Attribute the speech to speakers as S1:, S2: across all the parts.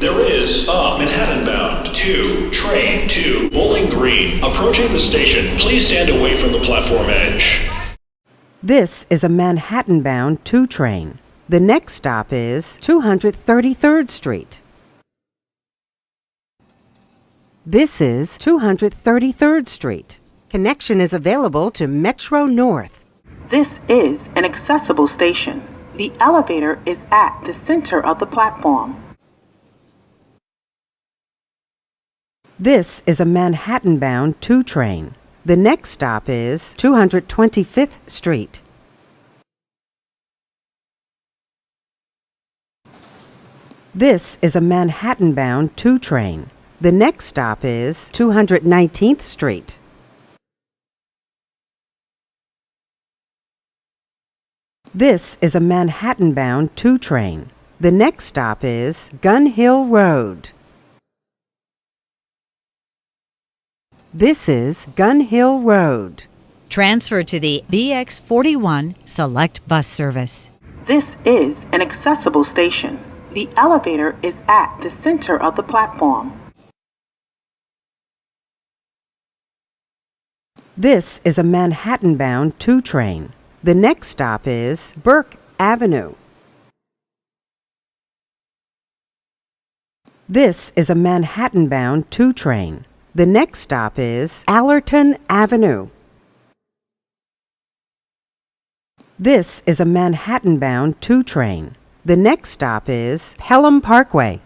S1: There is a Manhattan-bound 2 train to Bowling Green. Approaching the station, please stand away from the platform edge.
S2: This is a Manhattan-bound 2 train. The next stop is 233rd Street. This is 233rd Street. Connection is available to Metro North.
S3: This is an accessible station. The elevator is at the center of the platform.
S2: This is a Manhattan-bound 2 train. The next stop is 225th Street. This is a Manhattan-bound 2 train. The next stop is 219th Street. This is a Manhattan-bound 2 train. The next stop is Gun Hill Road. This is Gun Hill Road.
S4: Transfer to the BX41 Select Bus Service.
S3: This is an accessible station. The elevator is at the center of the platform.
S2: This is a Manhattan-bound 2 train. The next stop is Burke Avenue. This is a Manhattan-bound 2 train. The next stop is Allerton Avenue. This is a Manhattan-bound 2 train. The next stop is Pelham Parkway.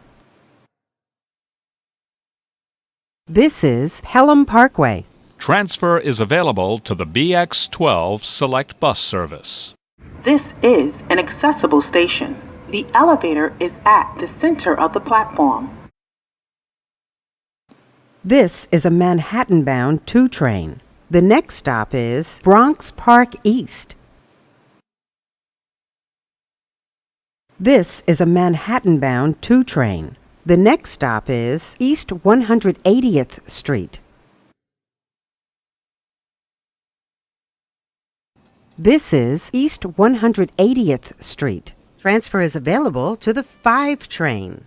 S2: This is Pelham Parkway.
S5: Transfer is available to the BX12 Select Bus Service.
S3: This is an accessible station. The elevator is at the center of the platform.
S2: This is a Manhattan-bound 2 train. The next stop is Bronx Park East. This is a Manhattan-bound 2 train. The next stop is East 180th Street. This is East 180th Street. Transfer is available to the 5 train.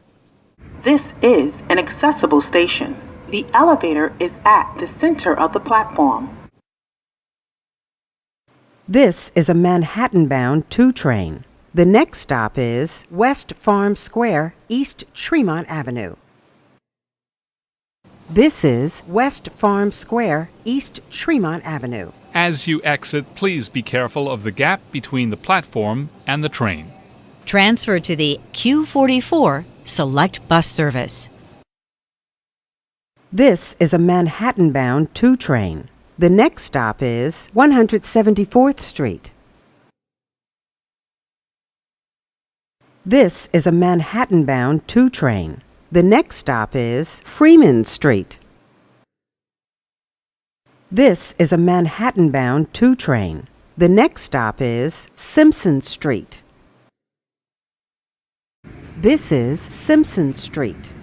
S3: This is an accessible station. The elevator is at the center of the platform.
S2: This is a Manhattan-bound 2 train. The next stop is West Farm Square, East Tremont Avenue. This is West Farm Square, East Tremont Avenue.
S5: As you exit, please be careful of the gap between the platform and the train.
S4: Transfer to the Q44 Select Bus Service.
S2: This is a Manhattan-bound 2 train. The next stop is 174th Street. This is a Manhattan-bound 2 train. The next stop is Freeman Street. This is a Manhattan-bound 2 train. The next stop is Simpson Street. This is Simpson Street.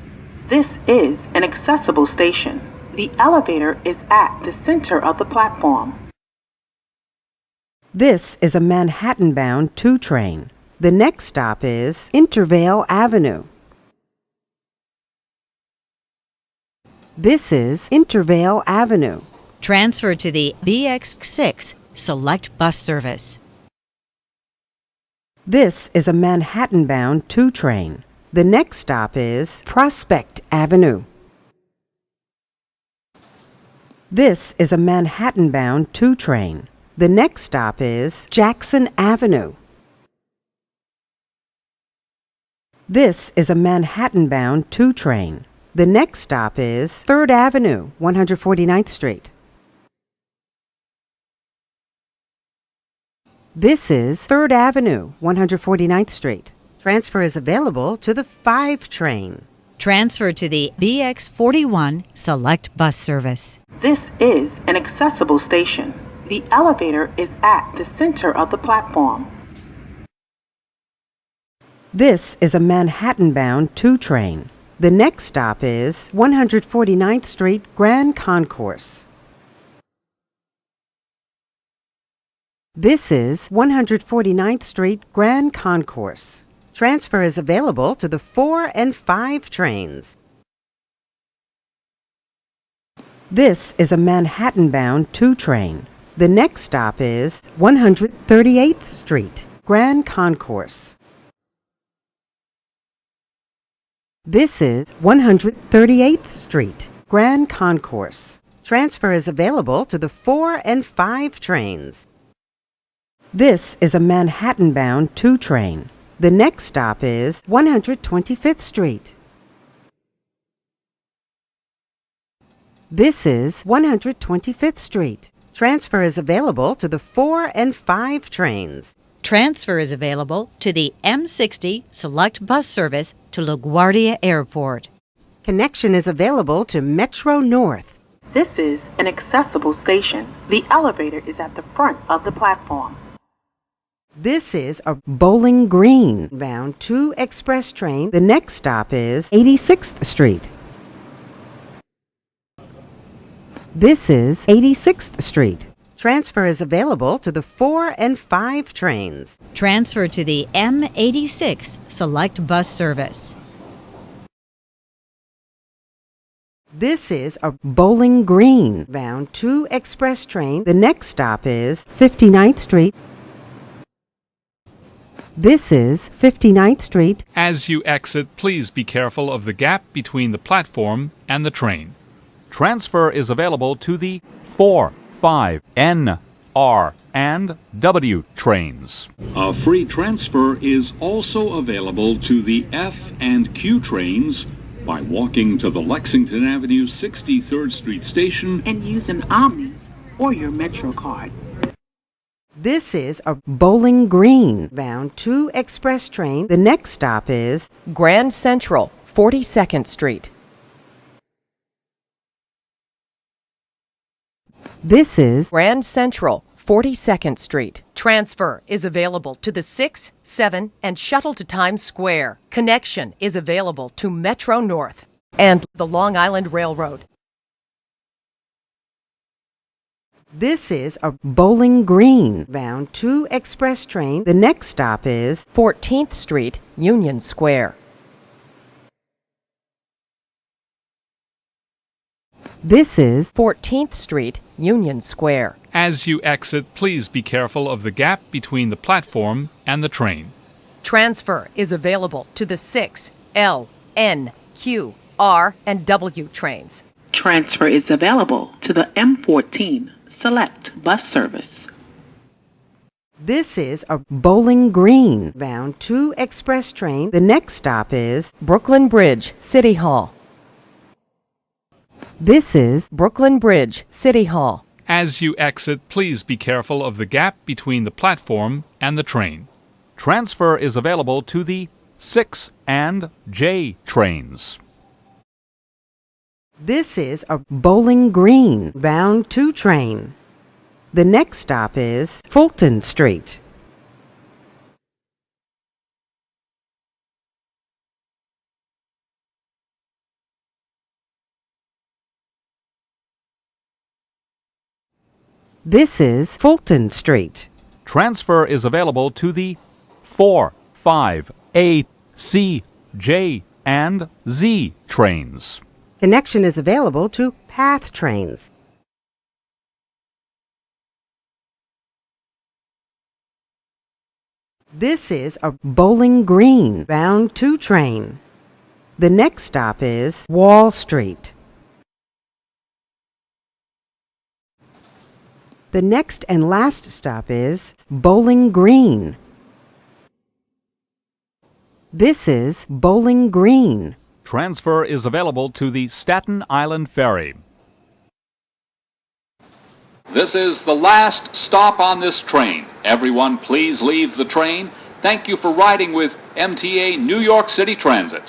S3: This is an accessible station. The elevator is at the center of the platform.
S2: This is a Manhattan-bound 2 train. The next stop is Intervale Avenue. This is Intervale Avenue.
S4: Transfer to the BX6 Select Bus Service.
S2: This is a Manhattan-bound 2 train. The next stop is Prospect Avenue. This is a Manhattan-bound 2 train. The next stop is Jackson Avenue. This is a Manhattan-bound 2 train. The next stop is 3rd Avenue, 149th Street. This is 3rd Avenue, 149th Street. Transfer is available to the 5 train.
S4: Transfer to the BX41 Select Bus Service.
S3: This is an accessible station. The elevator is at the center of the platform.
S2: This is a Manhattan-bound 2 train. The next stop is 149th Street Grand Concourse. This is 149th Street Grand Concourse. Transfer is available to the 4 and 5 trains. This is a Manhattan-bound 2 train. The next stop is 138th Street, Grand Concourse. This is 138th Street, Grand Concourse. Transfer is available to the 4 and 5 trains. This is a Manhattan-bound 2 train. The next stop is 125th Street. This is 125th Street. Transfer is available to the 4 and 5 trains.
S4: Transfer is available to the M60 Select Bus Service to LaGuardia Airport.
S2: Connection is available to Metro North.
S3: This is an accessible station. The elevator is at the front of the platform.
S2: This is a Bowling Green bound 2 express train. The next stop is 86th Street. This is 86th Street. Transfer is available to the 4 and 5 trains.
S4: Transfer to the M86 Select Bus Service.
S2: This is a Bowling Green bound 2 express train. The next stop is 59th Street. This is 59th Street.
S5: As you exit, please be careful of the gap between the platform and the train. Transfer is available to the 4, 5, N, R, and W trains.
S6: A free transfer is also available to the F and Q trains by walking to the Lexington Avenue 63rd Street station
S3: And use an Omni or your Metro card.
S2: This is a Bowling Green bound 2 express train. The next stop is
S7: Grand Central, 42nd Street.
S2: This is
S7: Grand Central, 42nd Street. Transfer is available to the 6, 7, and Shuttle to Times Square. Connection is available to Metro North and the Long Island Railroad.
S2: This is a Bowling Green bound 2 express train. The next stop is
S7: 14th Street, Union Square.
S2: This is
S7: 14th Street, Union Square.
S5: As you exit, please be careful of the gap between the platform and the train.
S7: Transfer is available to the 6, L, N, Q, R, and W trains.
S3: Transfer is available to the M15 Select Bus Service.
S2: This is a Bowling Green bound 2 express train. The next stop is
S7: Brooklyn Bridge, City Hall.
S2: This is
S7: Brooklyn Bridge, City Hall.
S5: As you exit, please be careful of the gap between the platform and the train. Transfer is available to the 6 and J trains.
S2: This is a Bowling Green bound 2 train. The next stop is Fulton Street. This is Fulton Street.
S5: Transfer is available to the 4, 5, A, C, J, and Z trains.
S2: Connection is available to PATH trains. This is a Bowling Green bound 2 train. The next stop is Wall Street. The next and last stop is Bowling Green. This is Bowling Green.
S5: Transfer is available to the Staten Island Ferry.
S8: This is the last stop on this train. Everyone, please leave the train. Thank you for riding with MTA New York City Transit.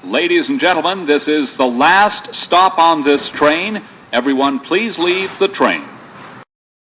S8: Ladies and gentlemen, this is the last stop on this train. Everyone, please leave the train.